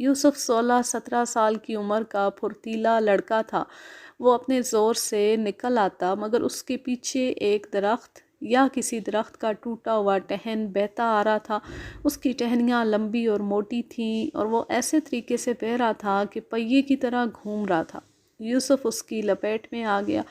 یوسف 16-17 سال کی عمر کا پھرتیلا لڑکا تھا۔ وہ اپنے زور سے نکل آتا مگر اس کے پیچھے ایک درخت یا کسی درخت کا ٹوٹا ہوا ٹہن بہتا آ رہا تھا۔ اس کی ٹہنیاں لمبی اور موٹی تھیں اور وہ ایسے طریقے سے بہہ رہا تھا کہ پہیے کی طرح گھوم رہا تھا۔ یوسف اس کی لپیٹ میں آ گیا۔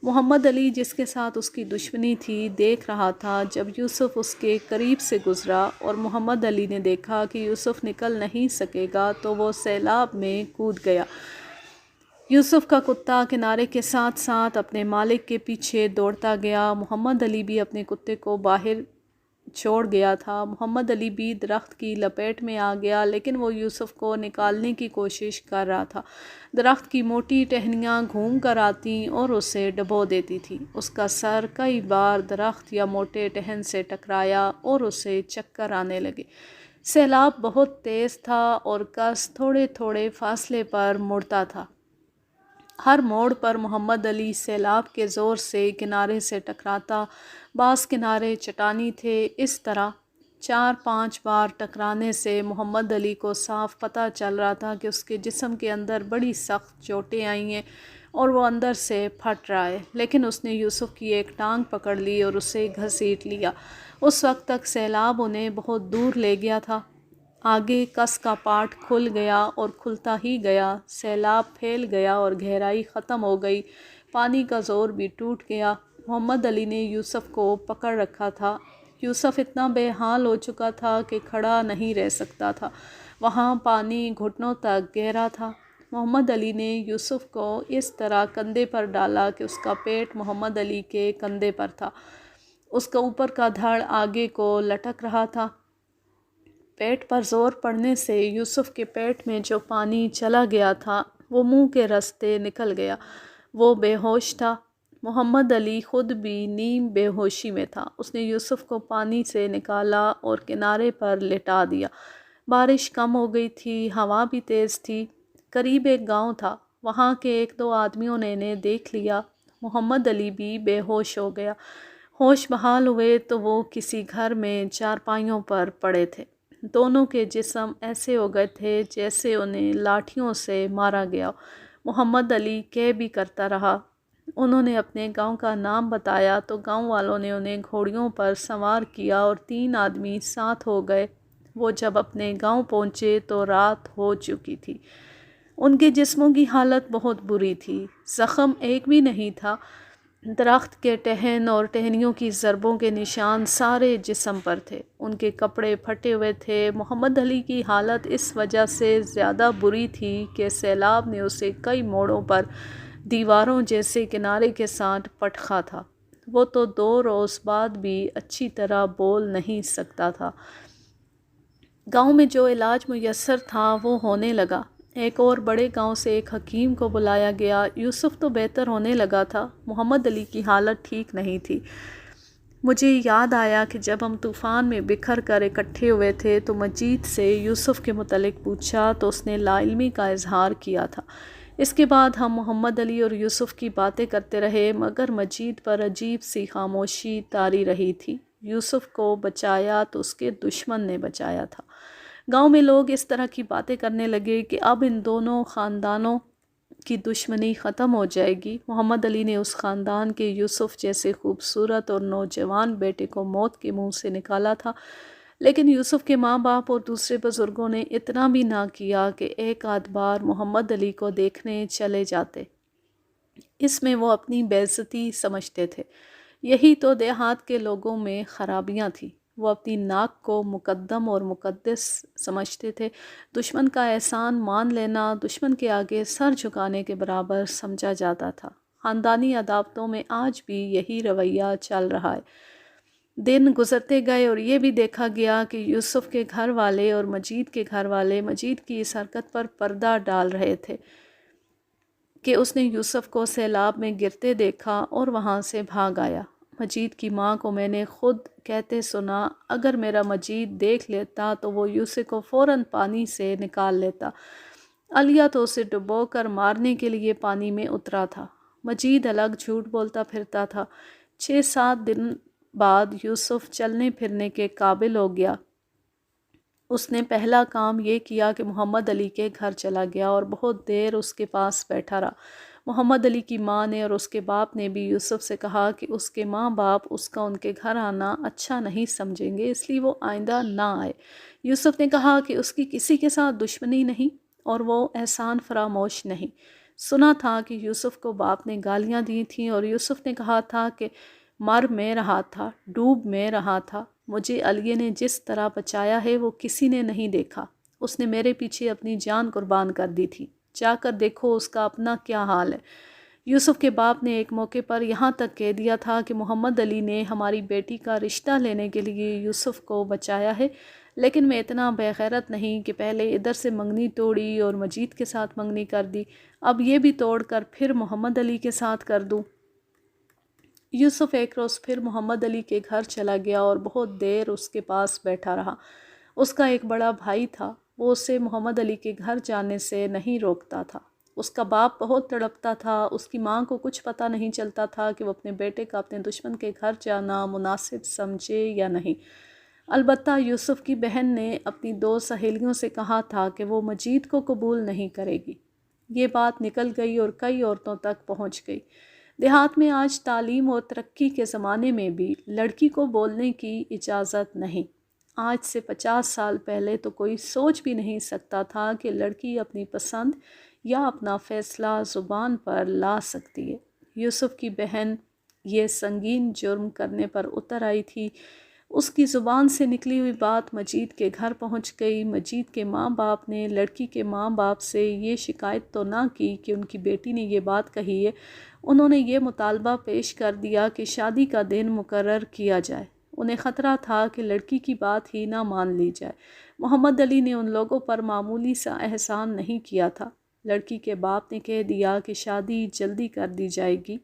محمد علی جس کے ساتھ اس کی دشمنی تھی دیکھ رہا تھا۔ جب یوسف اس کے قریب سے گزرا اور محمد علی نے دیکھا کہ یوسف نکل نہیں سکے گا تو وہ سیلاب میں کود گیا۔ یوسف کا کتا کنارے کے ساتھ ساتھ اپنے مالک کے پیچھے دوڑتا گیا۔ محمد علی بھی اپنے کتے کو باہر چھوڑ گیا تھا۔ محمد علی بھی درخت کی لپیٹ میں آ گیا لیکن وہ یوسف کو نکالنے کی کوشش کر رہا تھا۔ درخت کی موٹی ٹہنیاں گھوم کر آتیں اور اسے ڈبو دیتی تھی۔ اس کا سر کئی بار درخت یا موٹے ٹہن سے ٹکرایا اور اسے چکر آنے لگے۔ سیلاب بہت تیز تھا اور کس تھوڑے تھوڑے فاصلے پر مڑتا تھا۔ ہر موڑ پر محمد علی سیلاب کے زور سے کنارے سے ٹکراتا۔ بعض کنارے چٹانی تھے۔ اس طرح 4-5 بار ٹکرانے سے محمد علی کو صاف پتہ چل رہا تھا کہ اس کے جسم کے اندر بڑی سخت چوٹیں آئی ہیں اور وہ اندر سے پھٹ رہا ہے، لیکن اس نے یوسف کی ایک ٹانگ پکڑ لی اور اسے گھسیٹ لیا۔ اس وقت تک سیلاب انہیں بہت دور لے گیا تھا۔ آگے کس کا پاٹ کھل گیا اور کھلتا ہی گیا۔ سیلاب پھیل گیا اور گہرائی ختم ہو گئی۔ پانی کا زور بھی ٹوٹ گیا۔ محمد علی نے یوسف کو پکڑ رکھا تھا۔ یوسف اتنا بے حال ہو چکا تھا کہ کھڑا نہیں رہ سکتا تھا۔ وہاں پانی گھٹنوں تک گہرا تھا۔ محمد علی نے یوسف کو اس طرح کندھے پر ڈالا کہ اس کا پیٹ محمد علی کے کندھے پر تھا۔ اس کا اوپر کا دھڑ آگے کو لٹک رہا تھا۔ پیٹ پر زور پڑنے سے یوسف کے پیٹ میں جو پانی چلا گیا تھا وہ منہ کے راستے نکل گیا۔ وہ بے ہوش تھا۔ محمد علی خود بھی نیم بے ہوشی میں تھا۔ اس نے یوسف کو پانی سے نکالا اور کنارے پر لٹا دیا۔ بارش کم ہو گئی تھی، ہوا بھی تیز تھی۔ قریب ایک گاؤں تھا۔ وہاں کے 1-2 آدمیوں نے انہیں دیکھ لیا۔ محمد علی بھی بے ہوش ہو گیا۔ ہوش بحال ہوئے تو وہ کسی گھر میں چارپائیوں پر پڑے تھے۔ دونوں کے جسم ایسے ہو گئے تھے جیسے انہیں لاٹھیوں سے مارا گیا۔ محمد علی کہہ بھی کرتا رہا۔ انہوں نے اپنے گاؤں کا نام بتایا تو گاؤں والوں نے انہیں گھوڑیوں پر سوار کیا اور 3 آدمی ساتھ ہو گئے۔ وہ جب اپنے گاؤں پہنچے تو رات ہو چکی تھی۔ ان کے جسموں کی حالت بہت بری تھی۔ زخم ایک بھی نہیں تھا۔ درخت کے ٹہن اور ٹہنیوں کی ضربوں کے نشان سارے جسم پر تھے۔ ان کے کپڑے پھٹے ہوئے تھے۔ محمد علی کی حالت اس وجہ سے زیادہ بری تھی کہ سیلاب نے اسے کئی موڑوں پر دیواروں جیسے کنارے کے ساتھ پٹخا تھا۔ وہ تو 2 روز بعد بھی اچھی طرح بول نہیں سکتا تھا۔ گاؤں میں جو علاج میسر تھا وہ ہونے لگا۔ ایک اور بڑے گاؤں سے ایک حکیم کو بلایا گیا۔ یوسف تو بہتر ہونے لگا تھا، محمد علی کی حالت ٹھیک نہیں تھی۔ مجھے یاد آیا کہ جب ہم طوفان میں بکھر کر اکٹھے ہوئے تھے تو مجید سے یوسف کے متعلق پوچھا تو اس نے لا علمی کا اظہار کیا تھا۔ اس کے بعد ہم محمد علی اور یوسف کی باتیں کرتے رہے مگر مجید پر عجیب سی خاموشی طاری رہی تھی۔ یوسف کو بچایا تو اس کے دشمن نے بچایا تھا۔ گاؤں میں لوگ اس طرح کی باتیں کرنے لگے کہ اب ان دونوں خاندانوں کی دشمنی ختم ہو جائے گی۔ محمد علی نے اس خاندان کے یوسف جیسے خوبصورت اور نوجوان بیٹے کو موت کے منہ سے نکالا تھا، لیکن یوسف کے ماں باپ اور دوسرے بزرگوں نے اتنا بھی نہ کیا کہ ایک آدھ بار محمد علی کو دیکھنے چلے جاتے۔ اس میں وہ اپنی بے عزتی سمجھتے تھے۔ یہی تو دیہات کے لوگوں میں خرابیاں تھیں۔ وہ اپنی ناک کو مقدم اور مقدس سمجھتے تھے۔ دشمن کا احسان مان لینا دشمن کے آگے سر جھکانے کے برابر سمجھا جاتا تھا۔ خاندانی عداوتوں میں آج بھی یہی رویہ چل رہا ہے۔ دن گزرتے گئے اور یہ بھی دیکھا گیا کہ یوسف کے گھر والے اور مجید کے گھر والے مجید کی اس حرکت پر پردہ ڈال رہے تھے کہ اس نے یوسف کو سیلاب میں گرتے دیکھا اور وہاں سے بھاگ آیا۔ مجید کی ماں کو میں نے خود کہتے سنا، اگر میرا مجید دیکھ لیتا تو وہ یوسف کو فوراً پانی سے نکال لیتا۔ علیہ تو اسے ڈبو کر مارنے کے لیے پانی میں اترا تھا۔ مجید الگ جھوٹ بولتا پھرتا تھا۔ 6-7 دن بعد یوسف چلنے پھرنے کے قابل ہو گیا۔ اس نے پہلا کام یہ کیا کہ محمد علی کے گھر چلا گیا اور بہت دیر اس کے پاس بیٹھا رہا۔ محمد علی کی ماں نے اور اس کے باپ نے بھی یوسف سے کہا کہ اس کے ماں باپ اس کا ان کے گھر آنا اچھا نہیں سمجھیں گے، اس لیے وہ آئندہ نہ آئے۔ یوسف نے کہا کہ اس کی کسی کے ساتھ دشمنی نہیں اور وہ احسان فراموش نہیں۔ سنا تھا کہ یوسف کو باپ نے گالیاں دی تھیں اور یوسف نے کہا تھا کہ مر میں رہا تھا، ڈوب میں رہا تھا، مجھے علی نے جس طرح بچایا ہے وہ کسی نے نہیں دیکھا، اس نے میرے پیچھے اپنی جان قربان کر دی تھی، جا کر دیکھو اس کا اپنا کیا حال ہے۔ یوسف کے باپ نے ایک موقع پر یہاں تک کہہ دیا تھا کہ محمد علی نے ہماری بیٹی کا رشتہ لینے کے لیے یوسف کو بچایا ہے، لیکن میں اتنا بے غیرت نہیں کہ پہلے ادھر سے منگنی توڑی اور مجید کے ساتھ منگنی کر دی، اب یہ بھی توڑ کر پھر محمد علی کے ساتھ کر دوں۔ یوسف ایک روز پھر محمد علی کے گھر چلا گیا اور بہت دیر اس کے پاس بیٹھا رہا۔ اس کا ایک بڑا بھائی تھا، وہ اسے محمد علی کے گھر جانے سے نہیں روکتا تھا۔ اس کا باپ بہت تڑپتا تھا، اس کی ماں کو کچھ پتہ نہیں چلتا تھا کہ وہ اپنے بیٹے کا اپنے دشمن کے گھر جانا مناسب سمجھے یا نہیں۔ البتہ یوسف کی بہن نے اپنی 2 سہیلیوں سے کہا تھا کہ وہ مجید کو قبول نہیں کرے گی۔ یہ بات نکل گئی اور کئی عورتوں تک پہنچ گئی۔ دیہات میں آج تعلیم اور ترقی کے زمانے میں بھی لڑکی کو بولنے کی اجازت نہیں۔ آج سے 50 سال پہلے تو کوئی سوچ بھی نہیں سکتا تھا کہ لڑکی اپنی پسند یا اپنا فیصلہ زبان پر لا سکتی ہے۔ یوسف کی بہن یہ سنگین جرم کرنے پر اتر آئی تھی۔ اس کی زبان سے نکلی ہوئی بات مجید کے گھر پہنچ گئی۔ مجید کے ماں باپ نے لڑکی کے ماں باپ سے یہ شکایت تو نہ کی کہ ان کی بیٹی نے یہ بات کہی ہے، انہوں نے یہ مطالبہ پیش کر دیا کہ شادی کا دن مقرر کیا جائے۔ انہیں خطرہ تھا کہ لڑکی کی بات ہی نہ مان لی جائے۔ محمد علی نے ان لوگوں پر معمولی سا احسان نہیں کیا تھا۔ لڑکی کے باپ نے کہہ دیا کہ شادی جلدی کر دی جائے گی۔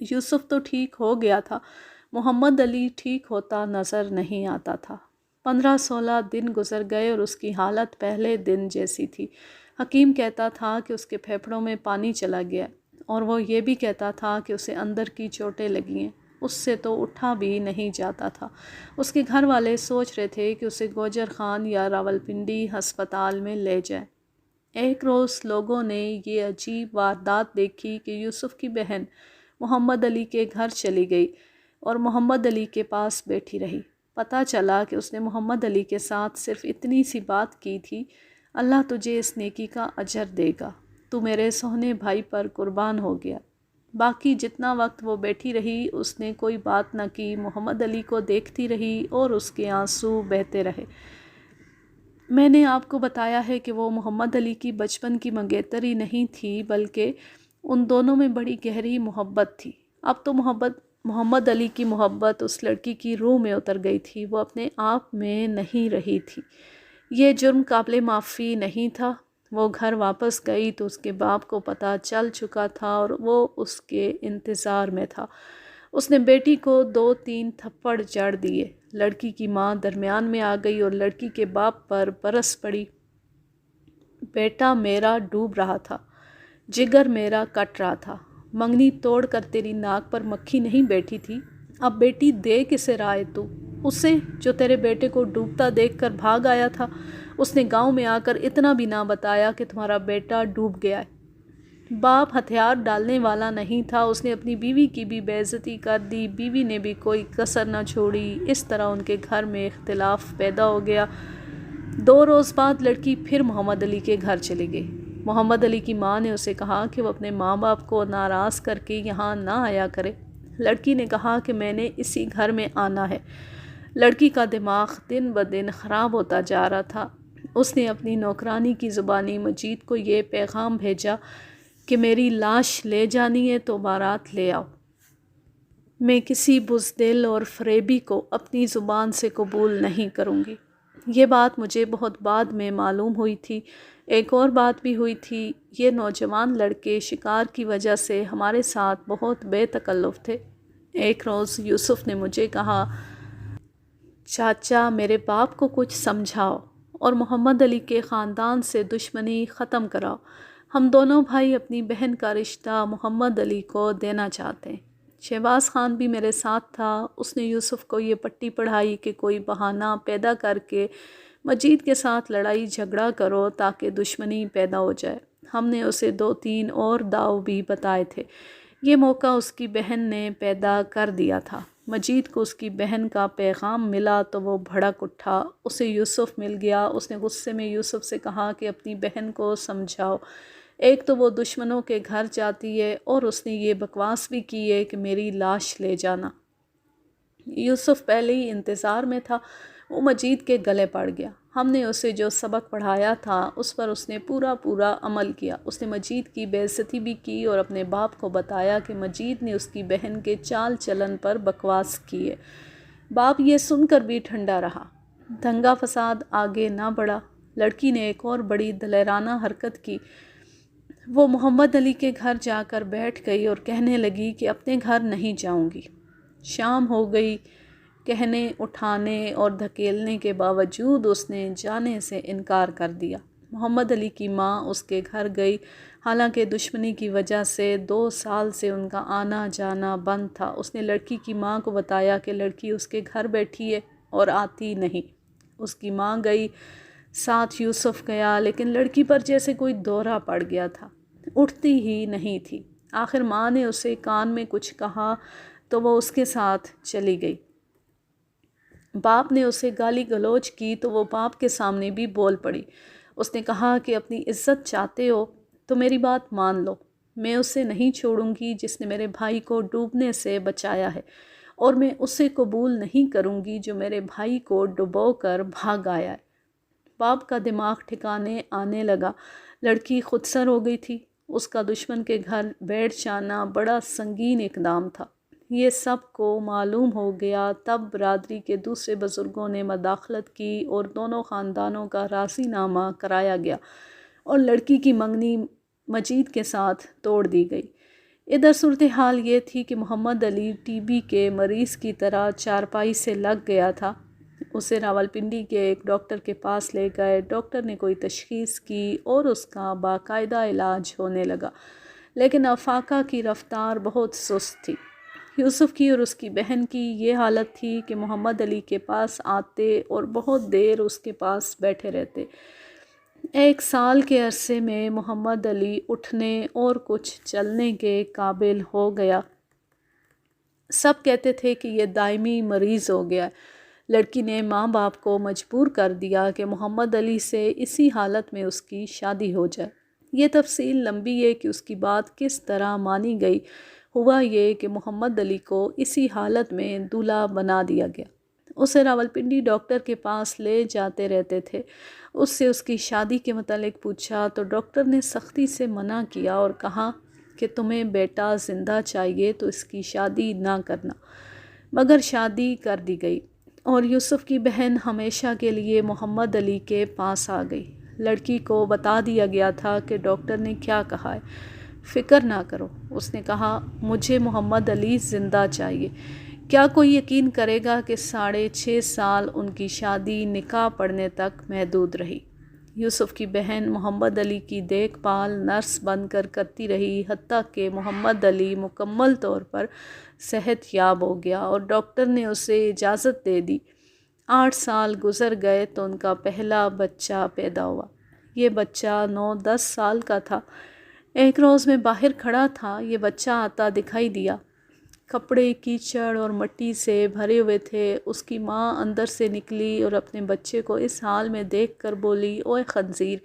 یوسف تو ٹھیک ہو گیا تھا، محمد علی ٹھیک ہوتا نظر نہیں آتا تھا۔ 15-16 دن گزر گئے اور اس کی حالت پہلے دن جیسی تھی۔ حکیم کہتا تھا کہ اس کے پھیپھڑوں میں پانی چلا گیا اور وہ یہ بھی کہتا تھا کہ اسے اندر کی چوٹیں لگی ہیں، اس سے تو اٹھا بھی نہیں جاتا تھا۔ اس کے گھر والے سوچ رہے تھے کہ اسے گوجر خان یا راولپنڈی ہسپتال میں لے جائیں۔ ایک روز لوگوں نے یہ عجیب واردات دیکھی کہ یوسف کی بہن محمد علی کے گھر چلی گئی اور محمد علی کے پاس بیٹھی رہی۔ پتہ چلا کہ اس نے محمد علی کے ساتھ صرف اتنی سی بات کی تھی، اللہ تجھے اس نیکی کا اجر دے گا، تو میرے سوہنے بھائی پر قربان ہو گیا۔ باقی جتنا وقت وہ بیٹھی رہی اس نے کوئی بات نہ کی، محمد علی کو دیکھتی رہی اور اس کے آنسو بہتے رہے۔ میں نے آپ کو بتایا ہے کہ وہ محمد علی کی بچپن کی منگیتری نہیں تھی، بلکہ ان دونوں میں بڑی گہری محبت تھی۔ اب تو محمد علی کی محبت اس لڑکی کی روح میں اتر گئی تھی، وہ اپنے آپ میں نہیں رہی تھی۔ یہ جرم قابل معافی نہیں تھا۔ وہ گھر واپس گئی تو اس کے باپ کو پتہ چل چکا تھا اور وہ اس کے انتظار میں تھا۔ اس نے بیٹی کو 2-3 تھپڑ جڑ دیے۔ لڑکی کی ماں درمیان میں آ گئی اور لڑکی کے باپ پر برس پڑی۔ بیٹا میرا ڈوب رہا تھا، جگر میرا کٹ رہا تھا، منگنی توڑ کر تیری ناک پر مکھی نہیں بیٹھی تھی، اب بیٹی دے کسے رہا ہے تو؟ اسے جو تیرے بیٹے کو ڈوبتا دیکھ کر بھاگ آیا تھا۔ اس نے گاؤں میں آ کر اتنا بھی نہ بتایا کہ تمہارا بیٹا ڈوب گیا ہے۔ باپ ہتھیار ڈالنے والا نہیں تھا، اس نے اپنی بیوی کی بھی بے عزتی کر دی، بیوی نے بھی کوئی کسر نہ چھوڑی۔ اس طرح ان کے گھر میں اختلاف پیدا ہو گیا۔ 2 روز بعد لڑکی پھر محمد علی کے گھر چلی گئی۔ محمد علی کی ماں نے اسے کہا کہ وہ اپنے ماں باپ کو ناراض کر کے یہاں نہ آیا کرے۔ لڑکی نے کہا کہ میں نے اسی گھر میں آنا ہے۔ لڑکی کا دماغ دن بدن خراب ہوتا جا رہا تھا۔ اس نے اپنی نوکرانی کی زبانی مجید کو یہ پیغام بھیجا کہ میری لاش لے جانی ہے تو بارات لے آؤ۔ میں کسی بزدل اور فریبی کو اپنی زبان سے قبول نہیں کروں گی۔ یہ بات مجھے بہت بعد میں معلوم ہوئی تھی۔ ایک اور بات بھی ہوئی تھی، یہ نوجوان لڑکے شکار کی وجہ سے ہمارے ساتھ بہت بے تکلف تھے۔ ایک روز یوسف نے مجھے کہا، چاچا میرے باپ کو کچھ سمجھاؤ اور محمد علی کے خاندان سے دشمنی ختم کراؤ۔ ہم دونوں بھائی اپنی بہن کا رشتہ محمد علی کو دینا چاہتے ہیں۔ شہباز خان بھی میرے ساتھ تھا۔ اس نے یوسف کو یہ پٹی پڑھائی کہ کوئی بہانہ پیدا کر کے مجید کے ساتھ لڑائی جھگڑا کرو تاکہ دشمنی پیدا ہو جائے۔ ہم نے اسے 2-3 اور داؤ بھی بتائے تھے۔ یہ موقع اس کی بہن نے پیدا کر دیا تھا۔ مجید کو اس کی بہن کا پیغام ملا تو وہ بھڑک اٹھا۔ اسے یوسف مل گیا۔ اس نے غصے میں یوسف سے کہا کہ اپنی بہن کو سمجھاؤ، ایک تو وہ دشمنوں کے گھر جاتی ہے اور اس نے یہ بکواس بھی کی ہے کہ میری لاش لے جانا۔ یوسف پہلے ہی انتظار میں تھا، وہ مجید کے گلے پڑ گیا۔ ہم نے اسے جو سبق پڑھایا تھا اس پر اس نے پورا عمل کیا۔ اس نے مجید کی بے عزتی بھی کی اور اپنے باپ کو بتایا کہ مجید نے اس کی بہن کے چال چلن پر بکواس کی ہے۔ باپ یہ سن کر بھی ٹھنڈا رہا۔ دنگا فساد آگے نہ بڑھا۔ لڑکی نے ایک اور بڑی دلیرانہ حرکت کی۔ وہ محمد علی کے گھر جا کر بیٹھ گئی اور کہنے لگی کہ اپنے گھر نہیں جاؤں گی۔ شام ہو گئی۔ کہنے، اٹھانے اور دھکیلنے کے باوجود اس نے جانے سے انکار کر دیا۔ محمد علی کی ماں اس کے گھر گئی، حالانکہ دشمنی کی وجہ سے 2 سال سے ان کا آنا جانا بند تھا۔ اس نے لڑکی کی ماں کو بتایا کہ لڑکی اس کے گھر بیٹھی ہے اور آتی نہیں۔ اس کی ماں گئی، ساتھ یوسف گیا، لیکن لڑکی پر جیسے کوئی دورہ پڑ گیا تھا، اٹھتی ہی نہیں تھی۔ آخر ماں نے اسے کان میں کچھ کہا تو وہ اس کے ساتھ چلی گئی۔ باپ نے اسے گالی گلوچ کی تو وہ باپ کے سامنے بھی بول پڑی۔ اس نے کہا کہ اپنی عزت چاہتے ہو تو میری بات مان لو، میں اسے نہیں چھوڑوں گی جس نے میرے بھائی کو ڈوبنے سے بچایا ہے، اور میں اسے قبول نہیں کروں گی جو میرے بھائی کو ڈبو کر بھاگ آیا ہے۔ باپ کا دماغ ٹھکانے آنے لگا۔ لڑکی خودسر ہو گئی تھی۔ اس کا دشمن کے گھر بیٹھ جانا بڑا سنگین اقدام تھا۔ یہ سب کو معلوم ہو گیا تب برادری کے دوسرے بزرگوں نے مداخلت کی اور دونوں خاندانوں کا راضی نامہ کرایا گیا اور لڑکی کی منگنی مجید کے ساتھ توڑ دی گئی۔ ادھر صورتحال یہ تھی کہ محمد علی ٹی بی کے مریض کی طرح چارپائی سے لگ گیا تھا۔ اسے راولپنڈی کے ایک ڈاکٹر کے پاس لے گئے۔ ڈاکٹر نے کوئی تشخیص کی اور اس کا باقاعدہ علاج ہونے لگا، لیکن افاقہ کی رفتار بہت سست تھی۔ یوسف کی اور اس کی بہن کی یہ حالت تھی کہ محمد علی کے پاس آتے اور بہت دیر اس کے پاس بیٹھے رہتے۔ 1 سال کے عرصے میں محمد علی اٹھنے اور کچھ چلنے کے قابل ہو گیا۔ سب کہتے تھے کہ یہ دائمی مریض ہو گیا۔ لڑکی نے ماں باپ کو مجبور کر دیا کہ محمد علی سے اسی حالت میں اس کی شادی ہو جائے۔ یہ تفصیل لمبی ہے کہ اس کی بات کس طرح مانی گئی۔ ہوا یہ کہ محمد علی کو اسی حالت میں دولہا بنا دیا گیا۔ اسے راولپنڈی ڈاکٹر کے پاس لے جاتے رہتے تھے۔ اس سے اس کی شادی کے متعلق پوچھا تو ڈاکٹر نے سختی سے منع کیا اور کہا کہ تمہیں بیٹا زندہ چاہیے تو اس کی شادی نہ کرنا، مگر شادی کر دی گئی اور یوسف کی بہن ہمیشہ کے لیے محمد علی کے پاس آ گئی۔ لڑکی کو بتا دیا گیا تھا کہ ڈاکٹر نے کیا کہا ہے۔ فکر نہ کرو، اس نے کہا، مجھے محمد علی زندہ چاہیے۔ کیا کوئی یقین کرے گا کہ 6.5 سال ان کی شادی نکاح پڑھنے تک محدود رہی۔ یوسف کی بہن محمد علی کی دیکھ بھال نرس بن کر کرتی رہی، حتیٰ کہ محمد علی مکمل طور پر صحت یاب ہو گیا اور ڈاکٹر نے اسے اجازت دے دی۔ 8 سال گزر گئے تو ان کا پہلا بچہ پیدا ہوا۔ یہ بچہ 9-10 سال کا تھا۔ ایک روز میں باہر کھڑا تھا، یہ بچہ آتا دکھائی دیا۔ کپڑے کیچڑ اور مٹی سے بھرے ہوئے تھے۔ اس کی ماں اندر سے نکلی اور اپنے بچے کو اس حال میں دیکھ کر بولی، اوئے خنزیر،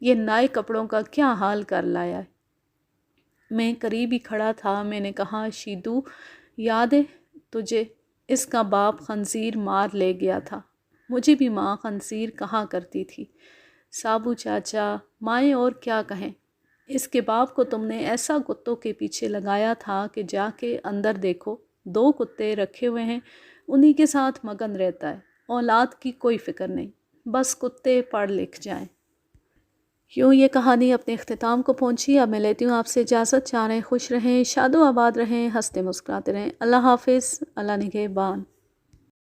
یہ نئے کپڑوں کا کیا حال کر لایا ہے؟ میں قریب ہی کھڑا تھا۔ میں نے کہا، شیدو، یاد ہے تجھے؟ اس کا باپ خنزیر مار لے گیا تھا۔ مجھے بھی ماں خنزیر کہا کرتی تھی۔ سابو چاچا، مائیں اور کیا کہیں، اس کے باپ کو تم نے ایسا کتوں کے پیچھے لگایا تھا کہ جا کے اندر دیکھو، 2 کتے رکھے ہوئے ہیں، انہی کے ساتھ مگن رہتا ہے، اولاد کی کوئی فکر نہیں، بس کتے پڑھ لکھ جائیں۔ یوں یہ کہانی اپنے اختتام کو پہنچی۔ اب میں لیتی ہوں آپ سے اجازت۔ چاہ رہے خوش رہیں، شاد و آباد رہیں، ہنستے مسکراتے رہیں۔ اللہ حافظ، اللہ نگہبان۔